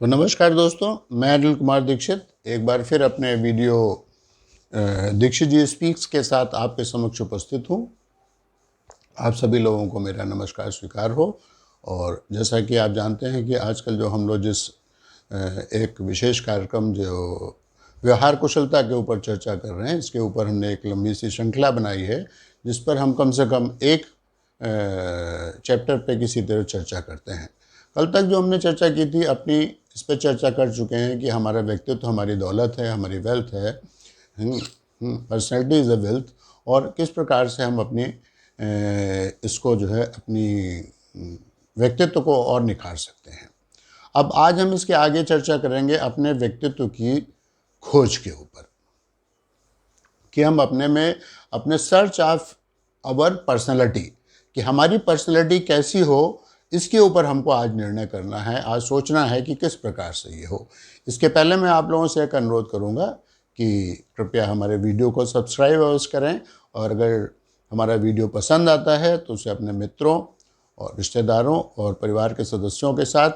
तो नमस्कार दोस्तों, मैं अनिल कुमार दीक्षित एक बार फिर अपने वीडियो दीक्षित जी स्पीक्स के साथ आपके समक्ष उपस्थित हूँ। आप सभी लोगों को मेरा नमस्कार स्वीकार हो। और जैसा कि आप जानते हैं कि आजकल जो हम लोग जिस एक विशेष कार्यक्रम जो व्यवहार कुशलता के ऊपर चर्चा कर रहे हैं, इसके ऊपर हमने एक लंबी सी श्रृंखला बनाई है जिस पर हम कम से कम एक चैप्टर पे किसी तरह चर्चा करते हैं। कल तक जो हमने चर्चा की थी अपनी इस पर चर्चा कर चुके हैं कि हमारा व्यक्तित्व हमारी दौलत है, हमारी वेल्थ है, पर्सनैलिटी इज़ अ वेल्थ, और किस प्रकार से हम अपनी इसको जो है अपनी व्यक्तित्व को और निखार सकते हैं। अब आज हम इसके आगे चर्चा करेंगे अपने व्यक्तित्व की खोज के ऊपर, कि हम अपने में अपने सर्च ऑफ आवर पर्सनैलिटी, कि हमारी पर्सनैलिटी कैसी हो, इसके ऊपर हमको आज निर्णय करना है, आज सोचना है कि किस प्रकार से ये हो। इसके पहले मैं आप लोगों से एक अनुरोध करूँगा कि कृपया हमारे वीडियो को सब्सक्राइब अवश्य करें, और अगर हमारा वीडियो पसंद आता है तो उसे अपने मित्रों और रिश्तेदारों और परिवार के सदस्यों के साथ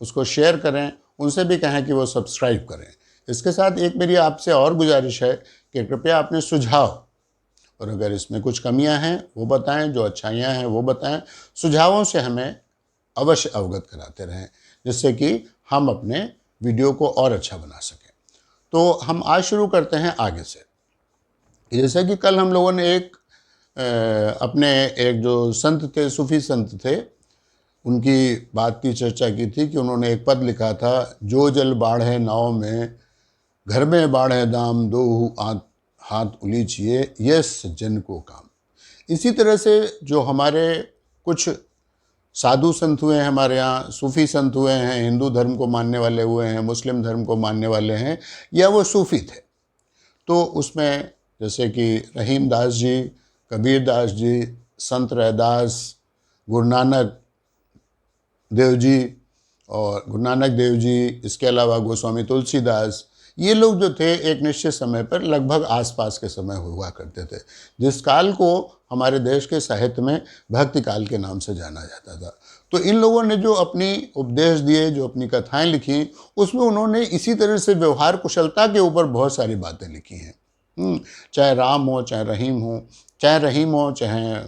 उसको शेयर करें, उनसे भी कहें कि वो सब्सक्राइब करें। इसके साथ एक मेरी आपसे और गुजारिश है कि कृपया अपने सुझाव, और अगर इसमें कुछ कमियां हैं वो बताएं, जो अच्छाइयां हैं वो बताएं, सुझावों से हमें अवश्य अवगत कराते रहें, जिससे कि हम अपने वीडियो को और अच्छा बना सकें। तो हम आज शुरू करते हैं आगे से। जैसे कि कल हम लोगों ने अपने एक जो संत थे, सूफी संत थे, उनकी बात की चर्चा की थी कि उन्होंने एक पद लिखा था, जो जल बाढ़े नाव में, घर में बाढ़े दाम, दो हाथ उलीचिए, ये सज्जन को काम। इसी तरह से जो हमारे कुछ साधु संत हुए हैं, हमारे यहाँ सूफ़ी संत हुए हैं, हिंदू धर्म को मानने वाले हुए हैं, मुस्लिम धर्म को मानने वाले हैं, या वो सूफ़ी थे, तो उसमें जैसे कि रहीम दास जी, कबीर दास जी, संत रैदास, गुरु नानक देव जी और गुरु नानक देव जी, इसके अलावा गोस्वामी तुलसीदास, ये लोग जो थे एक निश्चित समय पर लगभग आसपास के समय हुआ करते थे, जिस काल को हमारे देश के साहित्य में भक्ति काल के नाम से जाना जाता था। तो इन लोगों ने जो अपनी उपदेश दिए, जो अपनी कथाएं लिखी, उसमें उन्होंने इसी तरह से व्यवहार कुशलता के ऊपर बहुत सारी बातें लिखी हैं। चाहे राम हो, चाहे रहीम हो, चाहे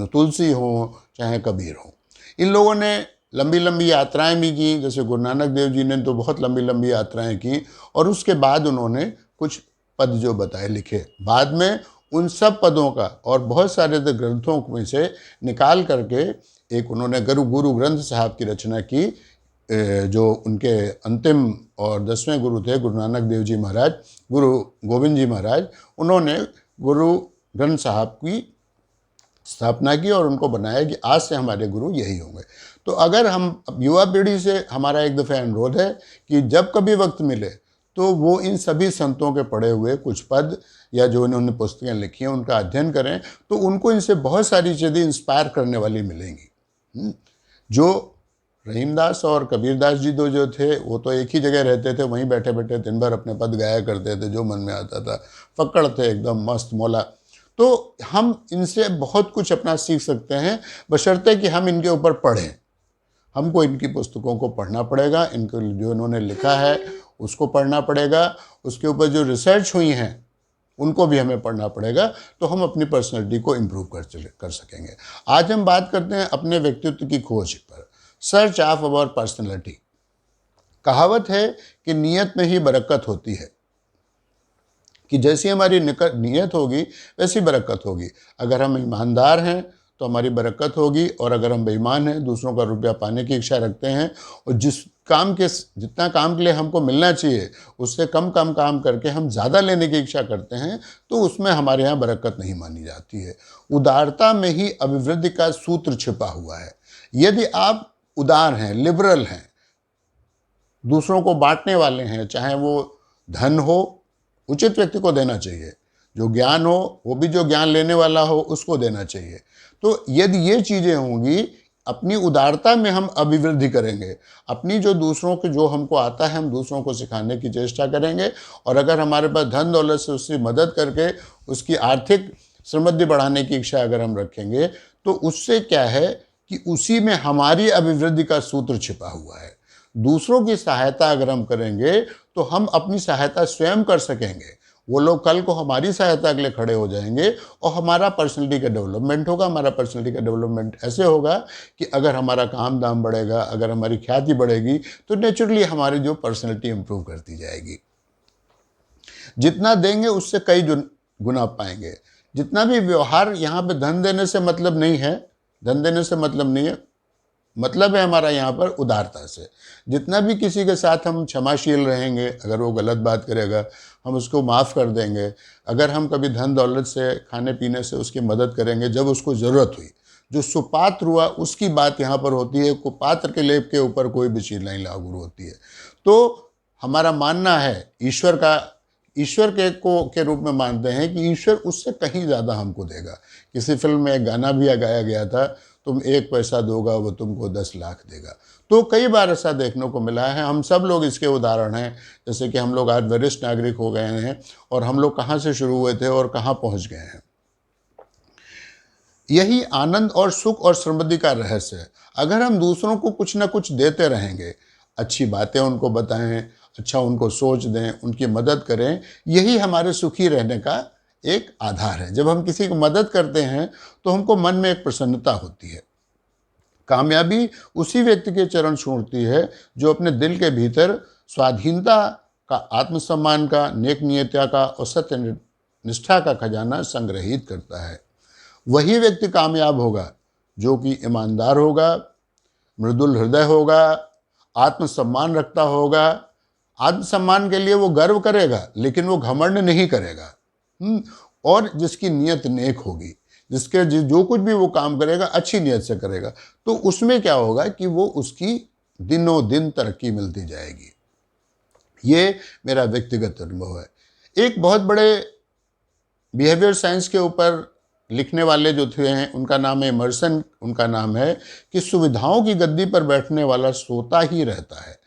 तुलसी हो, चाहे कबीर हो, इन लोगों ने लंबी लंबी यात्राएं भी की। जैसे गुरु नानक देव जी ने तो बहुत लंबी लंबी यात्राएं की, और उसके बाद उन्होंने कुछ पद जो बताए लिखे। बाद में उन सब पदों का और बहुत सारे ग्रंथों में से निकाल करके एक उन्होंने गुरु ग्रंथ साहब की रचना की, जो उनके अंतिम और 10वें गुरु थे गुरु नानक देव जी महाराज, गुरु गोविंद जी महाराज, उन्होंने गुरु ग्रंथ साहब की स्थापना की और उनको बनाया कि आज से हमारे गुरु यही होंगे। तो अगर हम युवा पीढ़ी से हमारा एक दफ़ा अनुरोध है कि जब कभी वक्त मिले तो वो इन सभी संतों के पढ़े हुए कुछ पद या जो इन्होंने पुस्तकें लिखी हैं उनका अध्ययन करें, तो उनको इनसे बहुत सारी चीज़ें इंस्पायर करने वाली मिलेंगी। जो रहीमदास और कबीरदास जी दो जो थे, वो तो एक ही जगह रहते थे, वहीं बैठे बैठे दिन भर अपने पद गाया करते थे, जो मन में आता था, फक्कड़ थे एकदम मस्त मौला। तो हम इनसे बहुत कुछ अपना सीख सकते हैं, बशर्ते कि हम इनके ऊपर पढ़ें। हमको इनकी पुस्तकों को पढ़ना पड़ेगा, इनको जो इन्होंने लिखा है उसको पढ़ना पड़ेगा, उसके ऊपर जो रिसर्च हुई हैं उनको भी हमें पढ़ना पड़ेगा, तो हम अपनी पर्सनैलिटी को इम्प्रूव कर सकेंगे। आज हम बात करते हैं अपने व्यक्तित्व की खोज पर, सर्च ऑफ अवर पर्सनैलिटी। कहावत है कि नीयत में ही बरकत होती है, कि जैसी हमारी नीयत होगी वैसी बरकत होगी। अगर हम ईमानदार हैं तो हमारी बरकत होगी, और अगर हम बेईमान हैं, दूसरों का रुपया पाने की इच्छा रखते हैं, और जितना काम के लिए हमको मिलना चाहिए उससे कम काम करके हम ज़्यादा लेने की इच्छा करते हैं, तो उसमें हमारे यहाँ बरकत नहीं मानी जाती है। उदारता में ही अभिवृद्धि का सूत्र छिपा हुआ है। यदि आप उदार हैं, लिबरल हैं, दूसरों को बांटने वाले हैं, चाहे वो धन हो, उचित व्यक्ति को देना चाहिए, जो ज्ञान हो वो भी जो ज्ञान लेने वाला हो उसको देना चाहिए। तो यदि ये चीज़ें होंगी, अपनी उदारता में हम अभिवृद्धि करेंगे, अपनी जो दूसरों को जो हमको आता है हम दूसरों को सिखाने की चेष्टा करेंगे, और अगर हमारे पास धन दौलत से उसकी मदद करके उसकी आर्थिक समृद्धि बढ़ाने की इच्छा अगर हम रखेंगे, तो उससे क्या है कि उसी में हमारी अभिवृद्धि का सूत्र छिपा हुआ है। दूसरों की सहायता अगर हम करेंगे तो हम अपनी सहायता स्वयं कर सकेंगे। वो लोग कल को हमारी सहायता के लिए खड़े हो जाएंगे और हमारा पर्सनैलिटी का डेवलपमेंट होगा। हमारा पर्सनैलिटी का डेवलपमेंट ऐसे होगा कि अगर हमारा काम दाम बढ़ेगा, अगर हमारी ख्याति बढ़ेगी, तो नेचुरली हमारी जो पर्सनैलिटी इंप्रूव करती जाएगी। जितना देंगे उससे कई गुना पाएंगे। जितना भी व्यवहार, यहाँ पे धन देने से मतलब नहीं है, धन देने से मतलब नहीं है, मतलब है हमारा यहाँ पर उदारता से। जितना भी किसी के साथ हम क्षमाशील रहेंगे, अगर वो गलत बात करेगा हम उसको माफ़ कर देंगे। अगर हम कभी धन दौलत से, खाने पीने से उसकी मदद करेंगे जब उसको ज़रूरत हुई। जो सुपात्र हुआ उसकी बात यहाँ पर होती है, कुपात्र के लेप के ऊपर कोई भी चीज़ नहीं लागू होती है। तो हमारा मानना है ईश्वर के रूप में मानते हैं कि ईश्वर उससे कहीं ज़्यादा हमको देगा। किसी फिल्म में एक गाना भी गाया गया था, तुम 1 पैसा दोगा वो तुमको 10 लाख देगा। तो कई बार ऐसा देखने को मिला है। हम सब लोग इसके उदाहरण हैं। जैसे कि हम लोग आज वरिष्ठ नागरिक हो गए हैं और हम लोग कहाँ से शुरू हुए थे और कहाँ पहुँच गए हैं। यही आनंद और सुख और समृद्धि का रहस्य है। अगर हम दूसरों को कुछ ना कुछ देते रहेंगे, अच्छी बातें उनको बताएं, अच्छा उनको सोच दें, उनकी मदद करें, यही हमारे सुखी रहने का एक आधार है। जब हम किसी की मदद करते हैं तो हमको मन में एक प्रसन्नता होती है। कामयाबी उसी व्यक्ति के चरण छूटती है जो अपने दिल के भीतर स्वाधीनता का, आत्मसम्मान का, नेक नियता का और सत्य निष्ठा का खजाना संग्रहित करता है। वही व्यक्ति कामयाब होगा जो कि ईमानदार होगा, मृदुल हृदय होगा, आत्मसम्मान रखता होगा। आत्मसम्मान के लिए वो गर्व करेगा लेकिन वो घमंड नहीं करेगा। और जिसकी नीयत नेक होगी, जिसके जो कुछ भी वो काम करेगा अच्छी नीयत से करेगा, तो उसमें क्या होगा कि वो उसकी दिनों दिन तरक्की मिलती जाएगी। ये मेरा व्यक्तिगत अनुभव है। एक बहुत बड़े बिहेवियर साइंस के ऊपर लिखने वाले जो थे हैं, उनका नाम है इमर्सन। उनका नाम है कि सुविधाओं की गद्दी पर बैठने वाला सोता ही रहता है।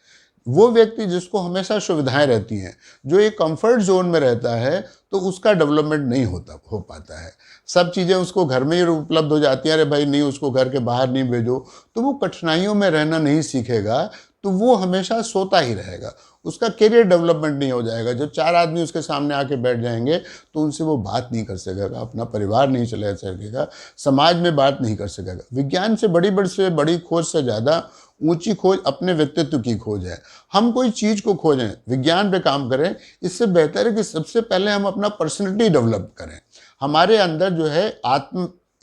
वो व्यक्ति जिसको हमेशा सुविधाएं रहती हैं, जो एक कंफर्ट जोन में रहता है, तो उसका डेवलपमेंट नहीं हो पाता है। सब चीज़ें उसको घर में ही उपलब्ध हो जाती हैं। अरे भाई नहीं, उसको घर के बाहर नहीं भेजो, तो वो कठिनाइयों में रहना नहीं सीखेगा, तो वो हमेशा सोता ही रहेगा। उसका करियर डेवलपमेंट नहीं हो जाएगा। जब 4 आदमी उसके सामने आके बैठ जाएंगे तो उनसे वो बात नहीं कर सकेगा, अपना परिवार नहीं चला सकेगा, समाज में बात नहीं कर सकेगा। विज्ञान से बड़ी खोज से ज़्यादा ऊंची खोज अपने व्यक्तित्व की खोज है। हम कोई चीज़ को खोजें, विज्ञान पे काम करें, इससे बेहतर है कि सबसे पहले हम अपना पर्सनैलिटी डेवलप करें। हमारे अंदर जो है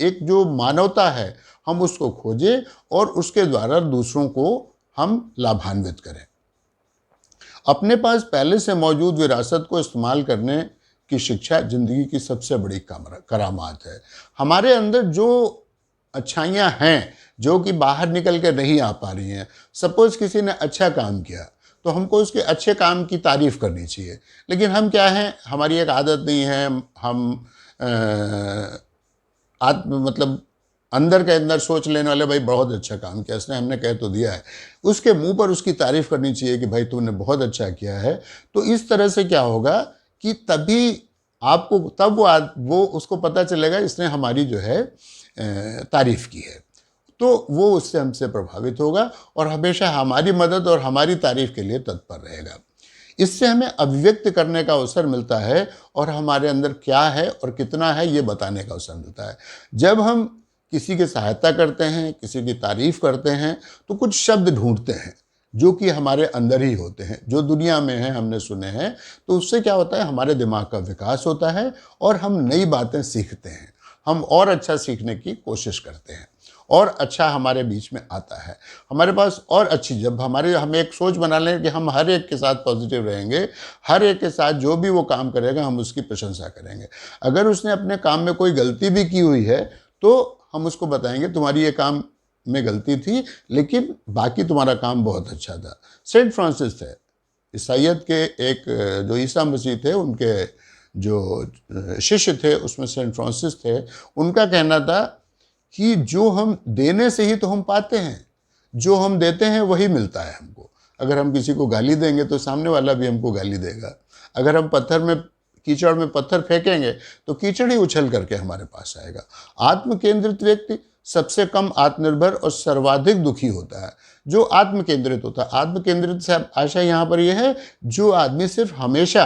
एक जो मानवता है, हम उसको खोजें और उसके द्वारा दूसरों को हम लाभान्वित करें। अपने पास पहले से मौजूद विरासत को इस्तेमाल करने की शिक्षा जिंदगी की सबसे बड़ी करामात है। हमारे अंदर जो अच्छाइयाँ हैं जो कि बाहर निकल के नहीं आ पा रही हैं, सपोज किसी ने अच्छा काम किया तो हमको उसके अच्छे काम की तारीफ़ करनी चाहिए। लेकिन हम क्या हैं, हमारी एक आदत नहीं है, हम मतलब अंदर के अंदर सोच लेने वाले, भाई बहुत अच्छा काम किया इसने, हमने कह तो दिया है, उसके मुंह पर उसकी तारीफ़ करनी चाहिए कि भाई तूने बहुत अच्छा किया है। तो इस तरह से क्या होगा कि तभी आपको तब वो उसको पता चलेगा इसने हमारी जो है तारीफ़ की है, तो वो उससे हमसे प्रभावित होगा और हमेशा हमारी मदद और हमारी तारीफ़ के लिए तत्पर रहेगा। इससे हमें अभिव्यक्त करने का अवसर मिलता है और हमारे अंदर क्या है और कितना है ये बताने का अवसर मिलता है। जब हम किसी की सहायता करते हैं, किसी की तारीफ़ करते हैं, तो कुछ शब्द ढूंढते हैं जो कि हमारे अंदर ही होते हैं, जो दुनिया में हैं, हमने सुने हैं। तो उससे क्या होता है, हमारे दिमाग का विकास होता है और हम नई बातें सीखते हैं। हम और अच्छा सीखने की कोशिश करते हैं और अच्छा हमारे बीच में आता है। हमारे पास और अच्छी, जब हम एक सोच बना लें कि हम हर एक के साथ पॉजिटिव रहेंगे, हर एक के साथ जो भी वो काम करेगा हम उसकी प्रशंसा करेंगे। अगर उसने अपने काम में कोई गलती भी की हुई है तो हम उसको बताएंगे तुम्हारी ये काम में गलती थी लेकिन बाकी तुम्हारा काम बहुत अच्छा था। सेंट फ्रांसिस थे, ईसाइयत के एक जो ईसा मसीह थे उनके जो शिष्य थे उसमें सेंट फ्रांसिस थे। उनका कहना था कि जो हम देने से ही तो हम पाते हैं, जो हम देते हैं वही मिलता है हमको। अगर हम किसी को गाली देंगे तो सामने वाला भी हमको गाली देगा। अगर हम कीचड़ में पत्थर फेंकेंगे तो कीचड़ ही उछल करके हमारे पास आएगा। आत्म केंद्रित व्यक्ति सबसे कम आत्मनिर्भर और सर्वाधिक दुखी होता है। जो आत्म केंद्रित होता है, आत्म केंद्रित से आशा यहाँ पर यह है जो आदमी सिर्फ हमेशा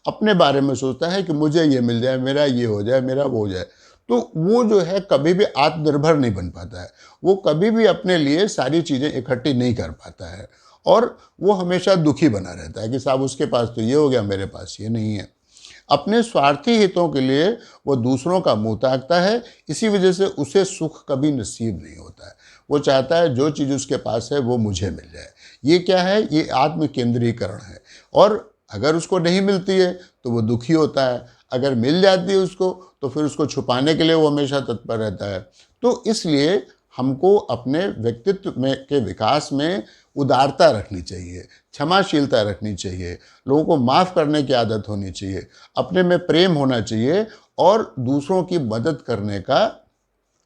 अपने बारे में सोचता है कि मुझे ये मिल जाए, मेरा ये हो जाए, मेरा वो हो जाए, तो वो जो है कभी भी आत्मनिर्भर नहीं बन पाता है। वो कभी भी अपने लिए सारी चीज़ें इकट्ठी नहीं कर पाता है और वो हमेशा दुखी बना रहता है कि साहब उसके पास तो ये हो गया, मेरे पास ये नहीं है। अपने स्वार्थी हितों के लिए वो दूसरों का मुंह ताकता है, इसी वजह से उसे सुख कभी नसीब नहीं होता है। वो चाहता है जो चीज़ उसके पास है वो मुझे मिल जाए। ये क्या है? ये आत्म केंद्रीकरण है। और अगर उसको नहीं मिलती है तो वो दुखी होता है, अगर मिल जाती है उसको तो फिर उसको छुपाने के लिए वो हमेशा तत्पर रहता है। तो इसलिए हमको अपने व्यक्तित्व में के विकास में उदारता रखनी चाहिए, क्षमाशीलता रखनी चाहिए, लोगों को माफ़ करने की आदत होनी चाहिए, अपने में प्रेम होना चाहिए और दूसरों की मदद करने का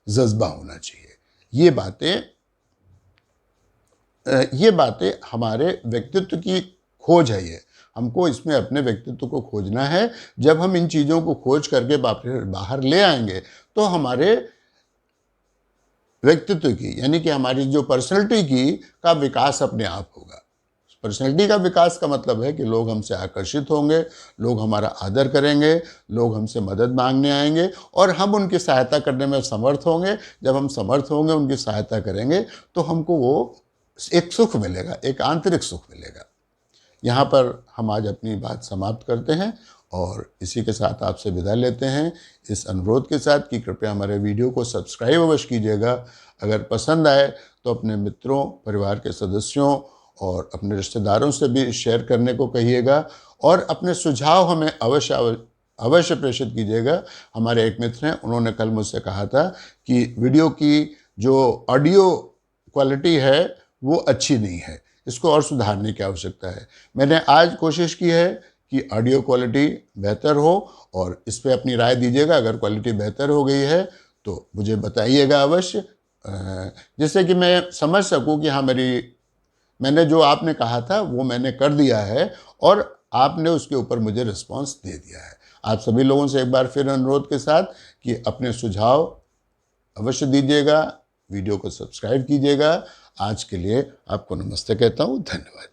जज्बा होना चाहिए। ये बातें हमारे व्यक्तित्व की खोज है। ये हमको इसमें अपने व्यक्तित्व को खोजना है। जब हम इन चीज़ों को खोज करके बाहर ले आएंगे तो हमारे व्यक्तित्व की यानी कि हमारी जो पर्सनैलिटी की का विकास अपने आप होगा। पर्सनैलिटी का विकास का मतलब है कि लोग हमसे आकर्षित होंगे, लोग हमारा आदर करेंगे, लोग हमसे मदद मांगने आएंगे और हम उनकी सहायता करने में समर्थ होंगे। जब हम समर्थ होंगे, उनकी सहायता करेंगे तो हमको वो एक सुख मिलेगा, एक आंतरिक सुख मिलेगा। यहाँ पर हम आज अपनी बात समाप्त करते हैं और इसी के साथ आपसे विदा लेते हैं, इस अनुरोध के साथ कि कृपया हमारे वीडियो को सब्सक्राइब अवश्य कीजिएगा। अगर पसंद आए तो अपने मित्रों, परिवार के सदस्यों और अपने रिश्तेदारों से भी शेयर करने को कहिएगा और अपने सुझाव हमें अवश्य प्रेषित कीजिएगा। हमारे एक मित्र हैं, उन्होंने कल मुझसे कहा था कि वीडियो की जो ऑडियो क्वालिटी है वो अच्छी नहीं है, इसको और सुधारने की आवश्यकता है। मैंने आज कोशिश की है कि ऑडियो क्वालिटी बेहतर हो और इस पर अपनी राय दीजिएगा। अगर क्वालिटी बेहतर हो गई है तो मुझे बताइएगा अवश्य, जिससे कि मैं समझ सकूं कि हाँ मैंने जो आपने कहा था वो मैंने कर दिया है और आपने उसके ऊपर मुझे रिस्पांस दे दिया है। आप सभी लोगों से एक बार फिर अनुरोध के साथ कि अपने सुझाव अवश्य दीजिएगा, वीडियो को सब्सक्राइब कीजिएगा। आज के लिए आपको नमस्ते कहता हूँ, धन्यवाद।